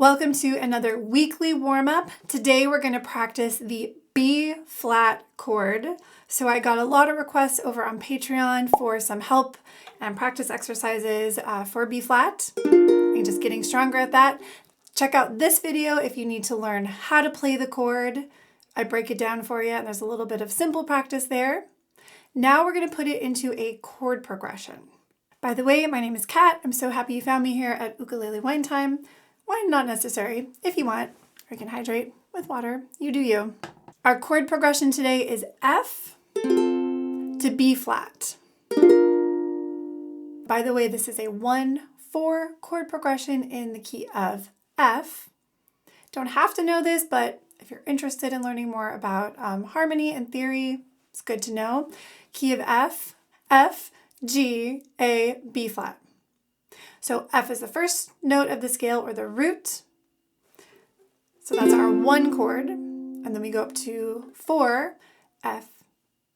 Welcome to another weekly warm-up. Today we're going to practice the B flat chord. So I got a lot of requests over on Patreon for some help and practice exercises for B flat and just getting stronger at that. Check out this video if you need to learn how to play the chord. I break it down for you and there's a little bit of simple practice there. Now we're going to put it into a chord progression. By the way, my name is Kat. I'm so happy you found me here at Ukulele Wine Time. Wine not necessary, if you want, or you can hydrate with water. You do you. Our chord progression today is F to B flat. By the way, this is a 1-4 chord progression in the key of F. Don't have to know this, but if you're interested in learning more about harmony and theory, it's good to know. Key of F, F, G, A, B flat. So F is the first note of the scale, or the root. So that's our 1 chord. And then we go up to 4, F,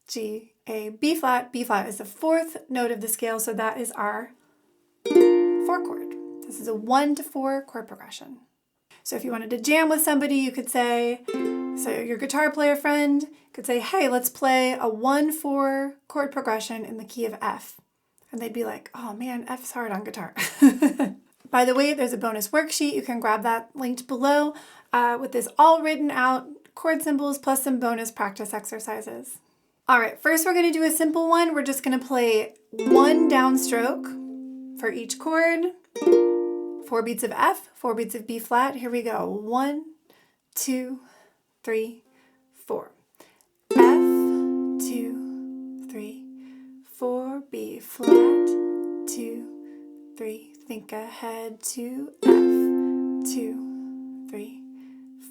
G, A, B flat. B flat is the 4th note of the scale, so that is our 4 chord. This is a 1-4 chord progression. So if you wanted to jam with somebody, you could say, so your guitar player friend could say, hey, let's play a 1-4 chord progression in the key of F. And they'd be like, oh man, F's hard on guitar. By the way, there's a bonus worksheet. You can grab that linked below with this all written out, chord symbols plus some bonus practice exercises. All right, first we're going to do a simple one. We're just going to play 1 downstroke for each chord. 4 beats of F, 4 beats of B flat. Here we go. 1, 2, 3, 4. F, 2, 3, 4, B flat, 2, 3, think ahead to F, 2, 3,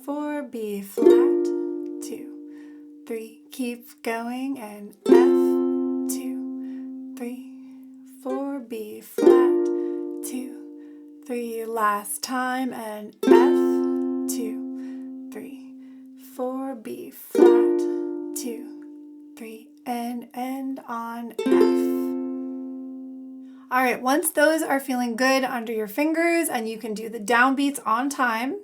4, B flat, 2, 3, keep going, and F, 2, 3, 4, B flat, 2, 3, last time, and F, 2, 3, 4, B flat, 2, 3, and end on F. All right, once those are feeling good under your fingers and you can do the downbeats on time,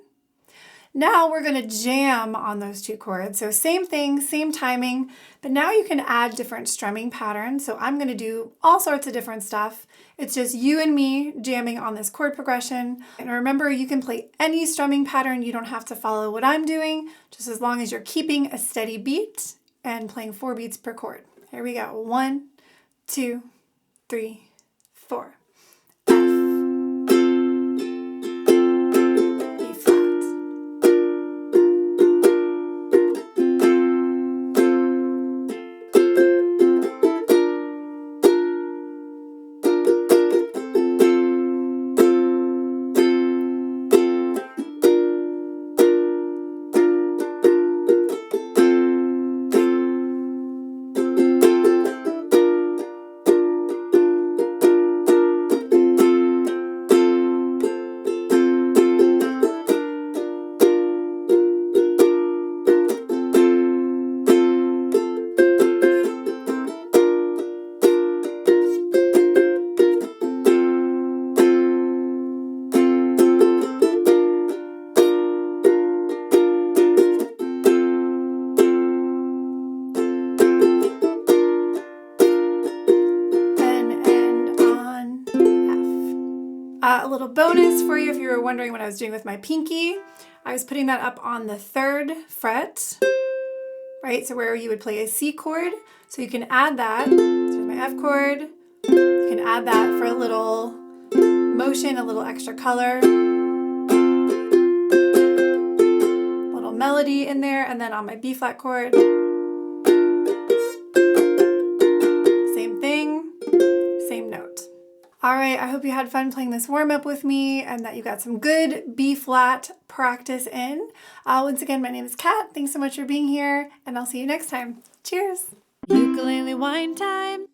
now we're going to jam on those 2 chords. So same thing, same timing, but now you can add different strumming patterns. So I'm going to do all sorts of different stuff. It's just you and me jamming on this chord progression. And remember, you can play any strumming pattern. You don't have to follow what I'm doing, just as long as you're keeping a steady beat and playing 4 beats per chord. Here we go. 1, 2, 3, 4. A little bonus for you if you were wondering what I was doing with my pinky. I was putting that up on the 3rd fret, right? So where you would play a C chord. So you can add that. So here's my F chord. You can add that for a little motion, a little extra color. A little melody in there. And then on my B flat chord, same thing, same note. All right, I hope you had fun playing this warm-up with me and that you got some good B-flat practice in. Once again, my name is Kat. Thanks so much for being here, and I'll see you next time. Cheers! Ukulele wine time.